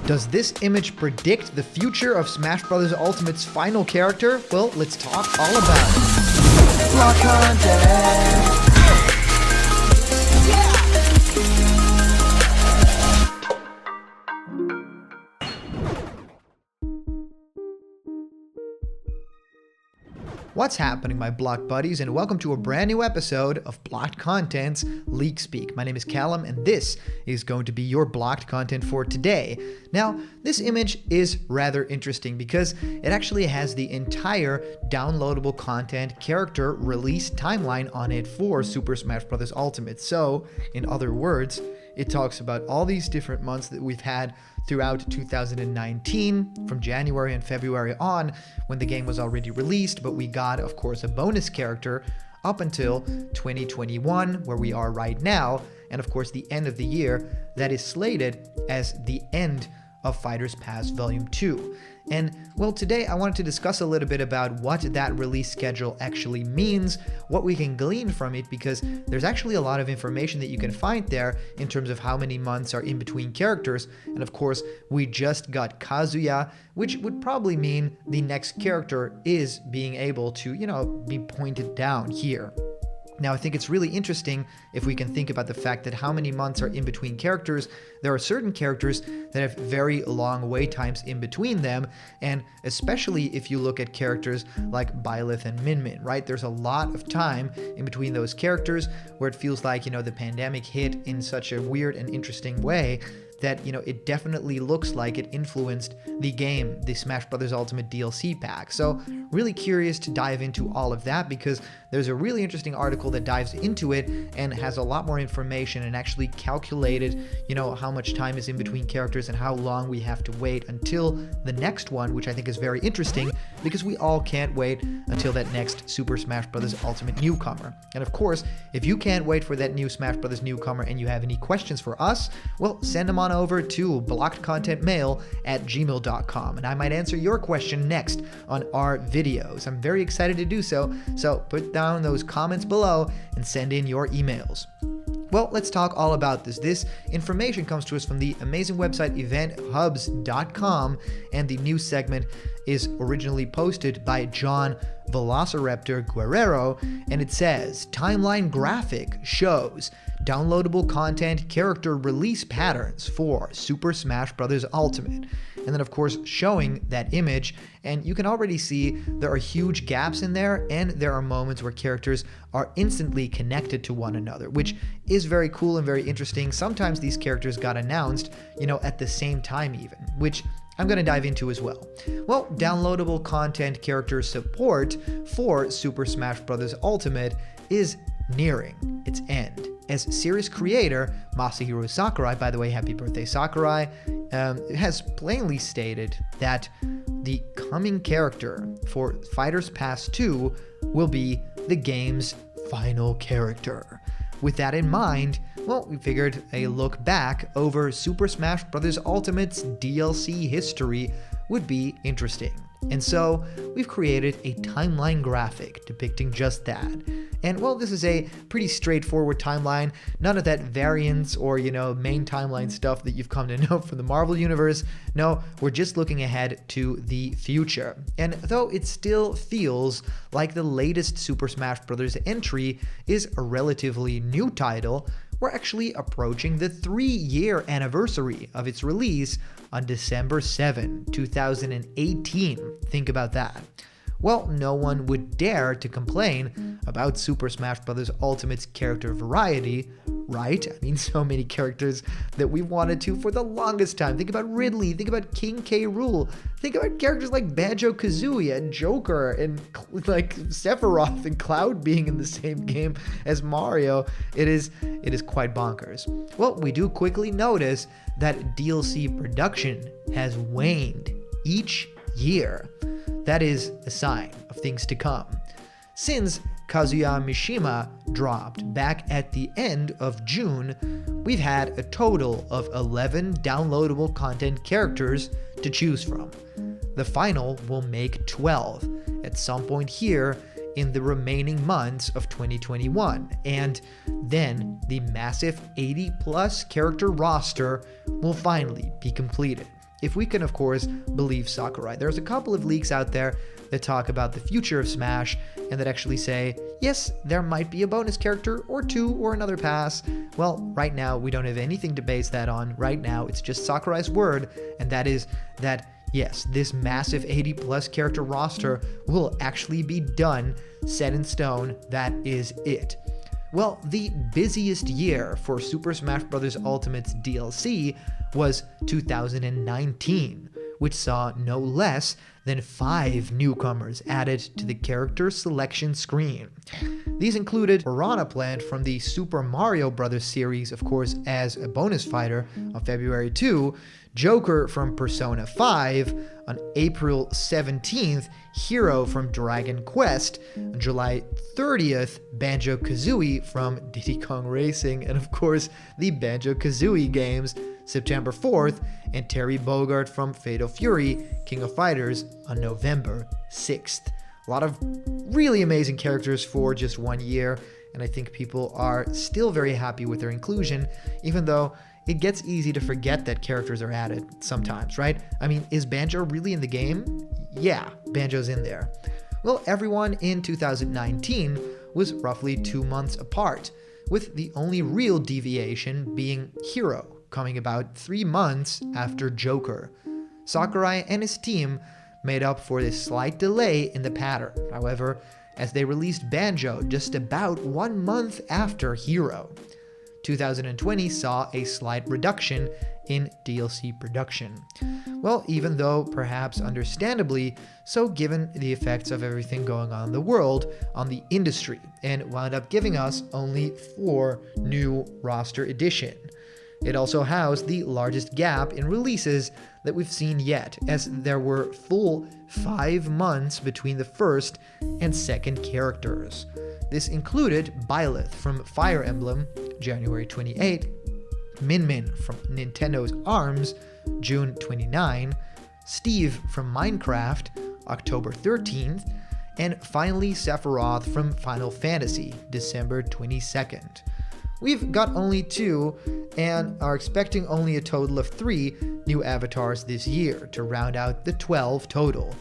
Does this image predict the future of Smash Bros. Ultimate's final character? Well, let's talk all about it. Block content. What's happening, my block buddies, and welcome to a brand new episode of Blocked Content's Leak Speak. My name is Callum, and this is going to be your blocked content for today. Now, this image is rather interesting because it actually has the entire downloadable content character release timeline on it for Super Smash Bros. Ultimate. So, in other words, it talks about all these different months that we've had throughout 2019, from January and February on, when the game was already released, but we got, of course, a bonus character up until 2021, where we are right now, and of course the end of the year that is slated as the end of Fighters Pass Volume 2. And well, today I wanted to discuss a little bit about what that release schedule actually means, what we can glean from it, because there's actually a lot of information that you can find there in terms of how many months are in between characters. And of course, we just got Kazuya, which would probably mean the next character is being able to, be pointed down here. Now, I think it's really interesting if we can think about the fact that how many months are in between characters. There are certain characters that have very long wait times in between them, and especially if you look at characters like Byleth and Min Min, right? There's a lot of time in between those characters where it feels like, the pandemic hit in such a weird and interesting way that, it definitely looks like it influenced the game, the Smash Bros. Ultimate DLC pack. So really curious to dive into all of that, because there's a really interesting article that dives into it and has a lot more information and actually calculated, how much time is in between characters and how long we have to wait until the next one, which I think is very interesting because we all can't wait until that next Super Smash Bros. Ultimate newcomer. And of course, if you can't wait for that new Smash Bros. Newcomer and you have any questions for us, well, send them on over to blockedcontentmail@gmail.com, and I might answer your question next on our videos. I'm very excited to do so, so put down those comments below and send in your emails. Well, let's talk all about this. This information comes to us from the amazing website eventhubs.com, and the news segment is originally posted by John Velociraptor Guerrero, and it says, timeline graphic shows downloadable content character release patterns for Super Smash Bros. Ultimate. And then, of course, showing that image, and you can already see there are huge gaps in there, and there are moments where characters are instantly connected to one another, which is very cool and very interesting. Sometimes these characters got announced, at the same time even, which I'm going to dive into as well. Well, downloadable content character support for Super Smash Bros. Ultimate is nearing its end, as series creator Masahiro Sakurai, by the way, happy birthday Sakurai, has plainly stated that the coming character for Fighters Pass 2 will be the game's final character. With that in mind, well, we figured a look back over Super Smash Bros. Ultimate's DLC history would be interesting. And so we've created a timeline graphic depicting just that. And well, this is a pretty straightforward timeline, none of that variance or, main timeline stuff that you've come to know from the Marvel Universe. No, we're just looking ahead to the future. And though it still feels like the latest Super Smash Bros. Entry is a relatively new title, we're actually approaching the 3-year anniversary of its release on December 7, 2018. Think about that. Well, no one would dare to complain about Super Smash Bros. Ultimate's character variety, right? I mean, so many characters that we wanted to for the longest time. Think about Ridley, think about King K. Rool, think about characters like Banjo-Kazooie and Joker and like Sephiroth and Cloud being in the same game as Mario. It is quite bonkers. Well, we do quickly notice that DLC production has waned each year. That is a sign of things to come. Since Kazuya Mishima dropped back at the end of June, we've had a total of 11 downloadable content characters to choose from. The final will make 12 at some point here in the remaining months of 2021, and then the massive 80+ character roster will finally be completed. if we can of course believe Sakurai. There's a couple of leaks out there that talk about the future of Smash and that actually say, yes, there might be a bonus character or two or another pass. Well, right now we don't have anything to base that on. Right now it's just Sakurai's word, and that is that yes, this massive 80+ character roster will actually be done, set in stone. That is it. Well, the busiest year for Super Smash Bros. Ultimate's DLC was 2019, which saw no less than 5 newcomers added to the character selection screen. These included Piranha Plant from the Super Mario Bros. Series, of course, as a bonus fighter on February 2, Joker from Persona 5, on April 17th, Hero from Dragon Quest, on July 30th, Banjo-Kazooie from Diddy Kong Racing, and of course, the Banjo-Kazooie games, September 4th, and Terry Bogard from Fatal Fury, King of Fighters, on November 6th. A lot of really amazing characters for just 1 year, and I think people are still very happy with their inclusion, even though it gets easy to forget that characters are added sometimes, right? I mean, is Banjo really in the game? Yeah, Banjo's in there. Well, everyone in 2019 was roughly 2 months apart, with the only real deviation being Hero, coming about 3 months after Joker. Sakurai and his team made up for this slight delay in the pattern, however, as they released Banjo just about 1 month after Hero. 2020 saw a slight reduction in DLC production. Well, even though perhaps understandably so, given the effects of everything going on in the world, on the industry, and wound up giving us only 4 new roster additions. It also housed the largest gap in releases that we've seen yet, as there were full 5 months between the first and second characters. This included Byleth from Fire Emblem, January 28, Min Min from Nintendo's ARMS, June 29, Steve from Minecraft, October 13th, and finally Sephiroth from Final Fantasy, December 22nd. We've got only 2 and are expecting only a total of 3 new avatars this year to round out the 12 total.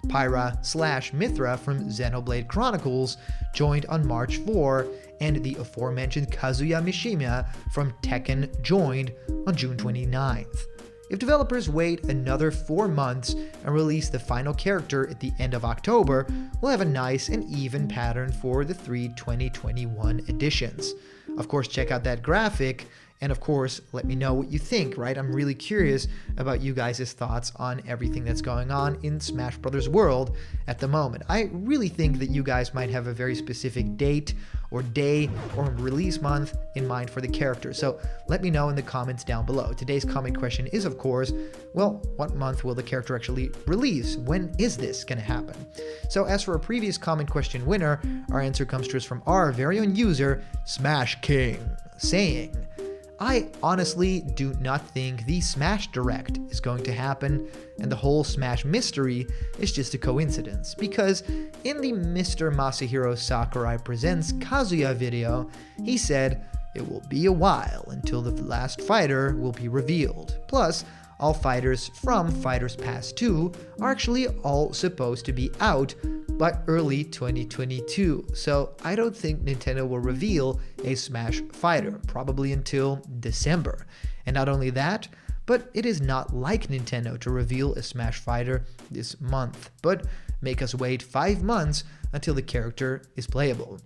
Pyra/Mithra from Xenoblade Chronicles joined on March 4, and the aforementioned Kazuya Mishima from Tekken joined on June 29th. If developers wait another 4 months and release the final character at the end of October, we'll have a nice and even pattern for the 3 2021 editions. Of course, check out that graphic, and of course, let me know what you think, right? I'm really curious about you guys' thoughts on everything that's going on in Smash Bros. World at the moment. I really think that you guys might have a very specific date or day or release month in mind for the character, so let me know in the comments down below. Today's comment question is, of course, well, what month will the character actually release? When is this going to happen? So as for a previous comment question winner, our answer comes to us from our very own user, Smash King, saying, I honestly do not think the Smash Direct is going to happen, and the whole Smash mystery is just a coincidence, because in the Mr. Masahiro Sakurai Presents Kazuya video, he said it will be a while until the last fighter will be revealed. Plus, all fighters from Fighters Pass 2 are actually all supposed to be out by early 2022, so I don't think Nintendo will reveal a Smash fighter, probably until December. And not only that, but it is not like Nintendo to reveal a Smash fighter this month, but make us wait 5 months until the character is playable.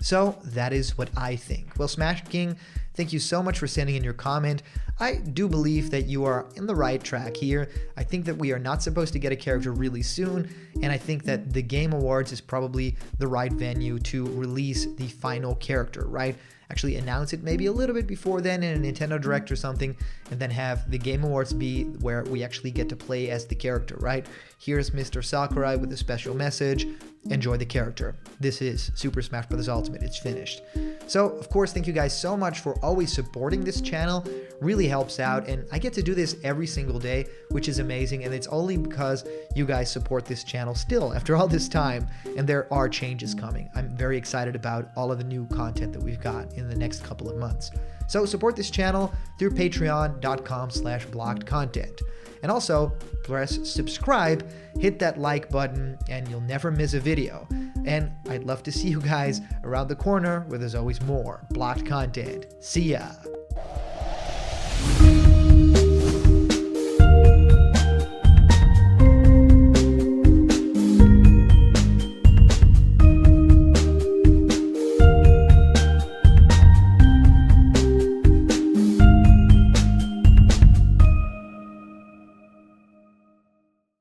So that is what I think. Well, Smash King, thank you so much for sending in your comment. I do believe that you are in the right track here. I think that we are not supposed to get a character really soon, and I think that the Game Awards is probably the right venue to release the final character, right? Actually announce it maybe a little bit before then in a Nintendo Direct or something, and then have the Game Awards be where we actually get to play as the character, right? Here's Mr. Sakurai with a special message. Enjoy the character. This is Super Smash Bros. Ultimate. It's finished. So, of course, thank you guys so much for always supporting this channel. really helps out, and I get to do this every single day, which is amazing, and it's only because you guys support this channel still after all this time, and there are changes coming. I'm very excited about all of the new content that we've got in the next couple of months. So support this channel through patreon.com/blockedcontent. And also press subscribe, hit that like button, and you'll never miss a video. And I'd love to see you guys around the corner where there's always more blocked content. See ya.